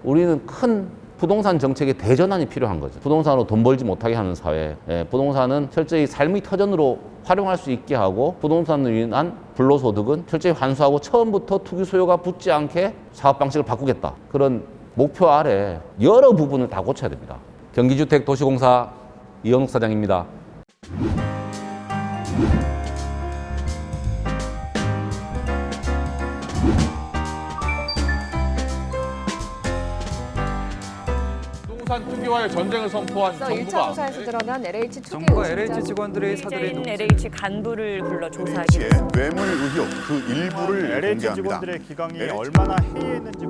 우리는 큰 부동산 정책의 대전환이 필요한 거죠. 부동산으로 돈 벌지 못하게 하는 사회. 부동산은 철저히 삶의 터전으로 활용할 수 있게 하고 부동산으로 인한 불로소득은 철저히 환수하고 처음부터 투기 수요가 붙지 않게 사업 방식을 바꾸겠다. 그런 목표 아래 여러 부분을 다 고쳐야 됩니다. 경기주택도시공사 이현욱 사장입니다. 부동산 투기와의 전쟁을 선포한 앞서 1차 정부가 조사에서 드러난 LH 투기 정부가 우승자 LH 직원들의 사들인 문제인 LH 간부를 불러 조사하기로 LH의 뇌물 의혹 그 일부를 LH 공개합니다. 직원들의 기강이 LH 얼마나 해이했는지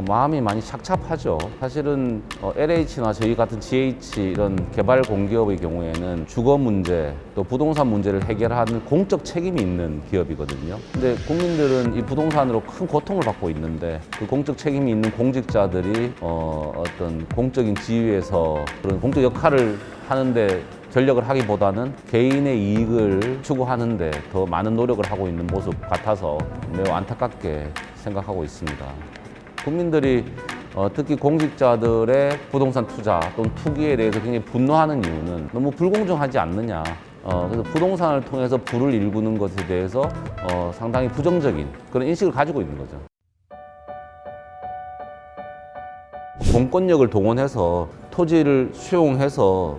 마음이 많이 착잡하죠. 사실은 LH나 저희 같은 GH 이런 개발 공기업의 경우에는 주거 문제 또 부동산 문제를 해결하는 공적 책임이 있는 기업이거든요. 근데 국민들은 이 부동산으로 큰 고통을 받고 있는데 그 공적 책임이 있는 공직자들이 어떤 공적인 지위에서 그런 공적 역할을 하는데 전력을 하기보다는 개인의 이익을 추구하는데 더 많은 노력을 하고 있는 모습 같아서 매우 안타깝게 생각하고 있습니다. 국민들이 특히 공직자들의 부동산 투자 또는 투기에 대해서 굉장히 분노하는 이유는 너무 불공정하지 않느냐. 그래서 부동산을 통해서 부를 일구는 것에 대해서 상당히 부정적인 그런 인식을 가지고 있는 거죠. 공권력을 동원해서 토지를 수용해서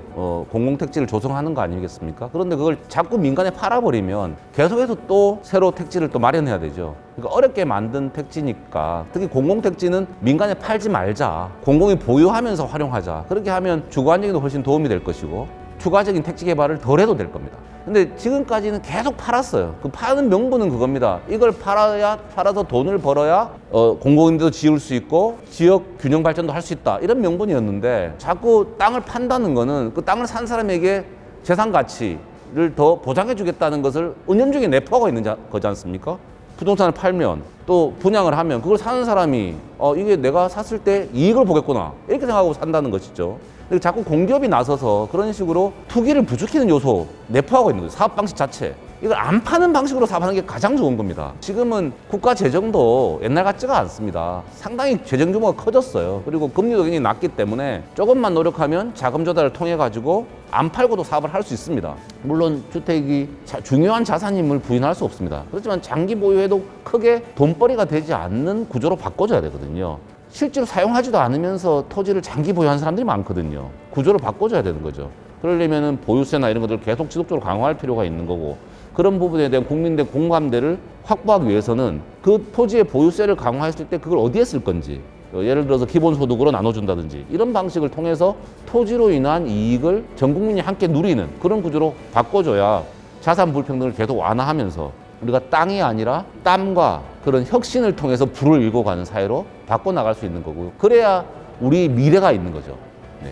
공공택지를 조성하는 거 아니겠습니까? 그런데 그걸 자꾸 민간에 팔아버리면 계속해서 또 새로 택지를 또 마련해야 되죠. 그러니까 어렵게 만든 택지니까 특히 공공택지는 민간에 팔지 말자. 공공이 보유하면서 활용하자. 그렇게 하면 주거 안정에도 훨씬 도움이 될 것이고 추가적인 택지 개발을 덜 해도 될 겁니다. 근데 지금까지는 계속 팔았어요. 그 파는 명분은 그겁니다. 이걸 팔아서 돈을 벌어야 공공임대도 지을 수 있고 지역 균형 발전도 할 수 있다. 이런 명분이었는데 자꾸 땅을 판다는 거는 그 땅을 산 사람에게 재산 가치를 더 보장해 주겠다는 것을 은연중에 내포하고 있는 거지 않습니까? 부동산을 팔면 또 분양을 하면 그걸 사는 사람이 이게 내가 샀을 때 이익을 보겠구나 이렇게 생각하고 산다는 것이죠. 자꾸 공기업이 나서서 그런 식으로 투기를 부추기는 요소 내포하고 있는 거죠. 사업 방식 자체. 이걸 안 파는 방식으로 사업하는 게 가장 좋은 겁니다. 지금은 국가 재정도 옛날 같지가 않습니다. 상당히 재정 규모가 커졌어요. 그리고 금리도 굉장히 낮기 때문에 조금만 노력하면 자금 조달을 통해 가지고 안 팔고도 사업을 할 수 있습니다. 물론 주택이 중요한 자산임을 부인할 수 없습니다. 그렇지만 장기 보유해도 크게 돈벌이가 되지 않는 구조로 바꿔줘야 되거든요. 실제로 사용하지도 않으면서 토지를 장기 보유한 사람들이 많거든요. 구조를 바꿔줘야 되는 거죠. 그러려면 보유세나 이런 것들을 계속 지속적으로 강화할 필요가 있는 거고 그런 부분에 대한 국민들의 공감대를 확보하기 위해서는 그 토지의 보유세를 강화했을 때 그걸 어디에 쓸 건지 예를 들어서 기본소득으로 나눠준다든지 이런 방식을 통해서 토지로 인한 이익을 전 국민이 함께 누리는 그런 구조로 바꿔줘야 자산 불평등을 계속 완화하면서 우리가 땅이 아니라 땀과 그런 혁신을 통해서 부를 일고 가는 사회로 바꿔나갈 수 있는 거고요. 그래야 우리 미래가 있는 거죠. 네.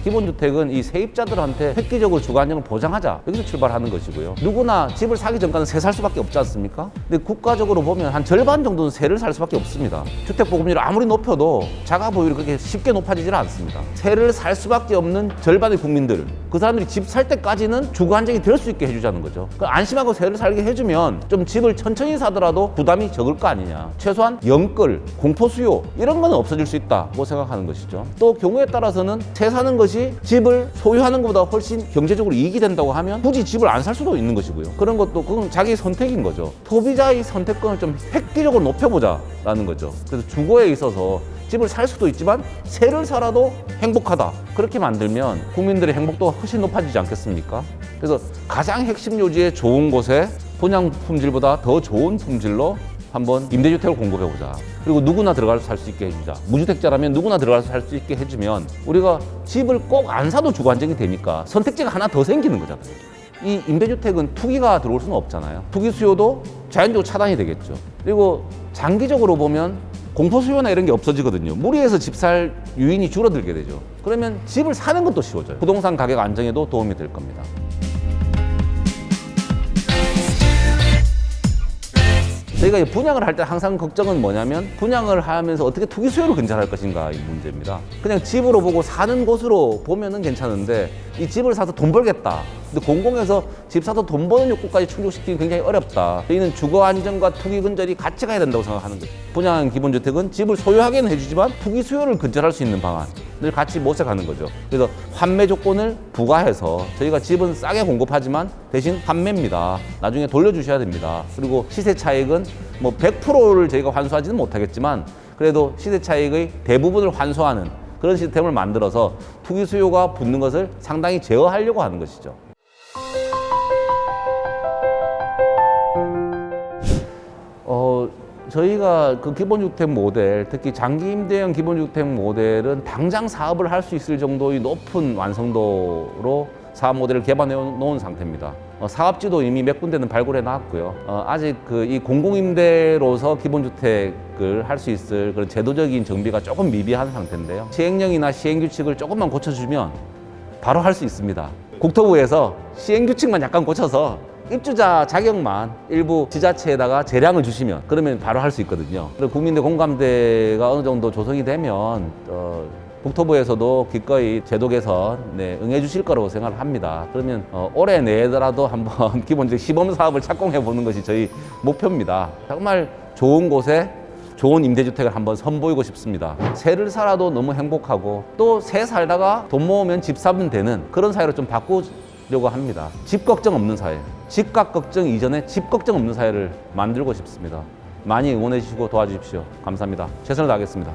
기본주택은 이 세입자들한테 획기적으로 주거 안정을 보장하자 여기서 출발하는 것이고요. 누구나 집을 사기 전까지는 세 살 수밖에 없지 않습니까? 근데 국가적으로 보면 한 절반 정도는 세를 살 수밖에 없습니다. 주택보급률을 아무리 높여도 자가 보유율이 그렇게 쉽게 높아지지는 않습니다. 세를 살 수밖에 없는 절반의 국민들 그 사람들이 집 살 때까지는 주거 안정이 될 수 있게 해주자는 거죠. 안심하고 세를 살게 해주면 좀 집을 천천히 사더라도 부담이 적을 거 아니냐. 최소한 영끌, 공포 수요 이런 건 없어질 수 있다고 생각하는 것이죠. 또 경우에 따라서는 세 사는 것이 집을 소유하는 것보다 훨씬 경제적으로 이익이 된다고 하면 굳이 집을 안 살 수도 있는 것이고요. 그런 것도 그건 자기 선택인 거죠. 소비자의 선택권을 좀 획기적으로 높여보자라는 거죠. 그래서 주거에 있어서 집을 살 수도 있지만 세를 살아도 행복하다. 그렇게 만들면 국민들의 행복도가 훨씬 높아지지 않겠습니까? 그래서 가장 핵심 요지에 좋은 곳에 분양 품질보다 더 좋은 품질로 한번 임대주택을 공급해보자. 그리고 누구나 들어가서 살 수 있게 해주자. 무주택자라면 누구나 들어가서 살 수 있게 해주면 우리가 집을 꼭 안 사도 주거 안정이 되니까 선택지가 하나 더 생기는 거잖아요. 이 임대주택은 투기가 들어올 수는 없잖아요. 투기 수요도 자연적으로 차단이 되겠죠. 그리고 장기적으로 보면 공포 수요나 이런 게 없어지거든요. 무리해서 집 살 유인이 줄어들게 되죠. 그러면 집을 사는 것도 쉬워져요. 부동산 가격 안정에도 도움이 될 겁니다. 저희가 이 분양을 할 때 항상 걱정은 뭐냐면 분양을 하면서 어떻게 투기 수요를 근절할 것인가 이 문제입니다. 그냥 집으로 보고 사는 곳으로 보면은 괜찮은데 이 집을 사서 돈 벌겠다. 근데 공공에서 집 사서 돈 버는 욕구까지 충족시키기 굉장히 어렵다. 저희는 주거 안정과 투기 근절이 같이 가야 된다고 생각하는 거죠. 분양 기본주택은 집을 소유하게는 해주지만 투기 수요를 근절할 수 있는 방안을 같이 모색하는 거죠. 그래서 환매 조건을 부과해서 저희가 집은 싸게 공급하지만 대신 환매입니다. 나중에 돌려주셔야 됩니다. 그리고 시세 차익은 뭐 100%를 저희가 환수하지는 못하겠지만 그래도 시세 차익의 대부분을 환수하는 그런 시스템을 만들어서 투기 수요가 붙는 것을 상당히 제어하려고 하는 것이죠. 저희가 그 기본주택 모델, 특히 장기 임대형 기본주택 모델은 당장 사업을 할 수 있을 정도의 높은 완성도로 사업 모델을 개발해 놓은 상태입니다. 사업지도 이미 몇 군데는 발굴해 놨고요. 아직 그 이 공공임대로서 기본주택을 할 수 있을 그런 제도적인 정비가 조금 미비한 상태인데요. 시행령이나 시행규칙을 조금만 고쳐주면 바로 할 수 있습니다. 국토부에서 시행규칙만 약간 고쳐서 입주자 자격만 일부 지자체에다가 재량을 주시면 그러면 바로 할 수 있거든요. 그리고 국민들 공감대가 어느 정도 조성이 되면 국토부에서도 기꺼이 제도 개선 응해 주실 거라고 생각을 합니다. 그러면 올해 내더라도 한번 기본적 시범 사업을 착공해 보는 것이 저희 목표입니다. 정말 좋은 곳에 좋은 임대주택을 한번 선보이고 싶습니다. 새를 살아도 너무 행복하고 또 새 살다가 돈 모으면 집 사면 되는 그런 사회로 좀 바꾸려고 합니다. 집 걱정 없는 사회, 집값 걱정 이전에 집 걱정 없는 사회를 만들고 싶습니다. 많이 응원해 주시고 도와주십시오. 감사합니다. 최선을 다하겠습니다.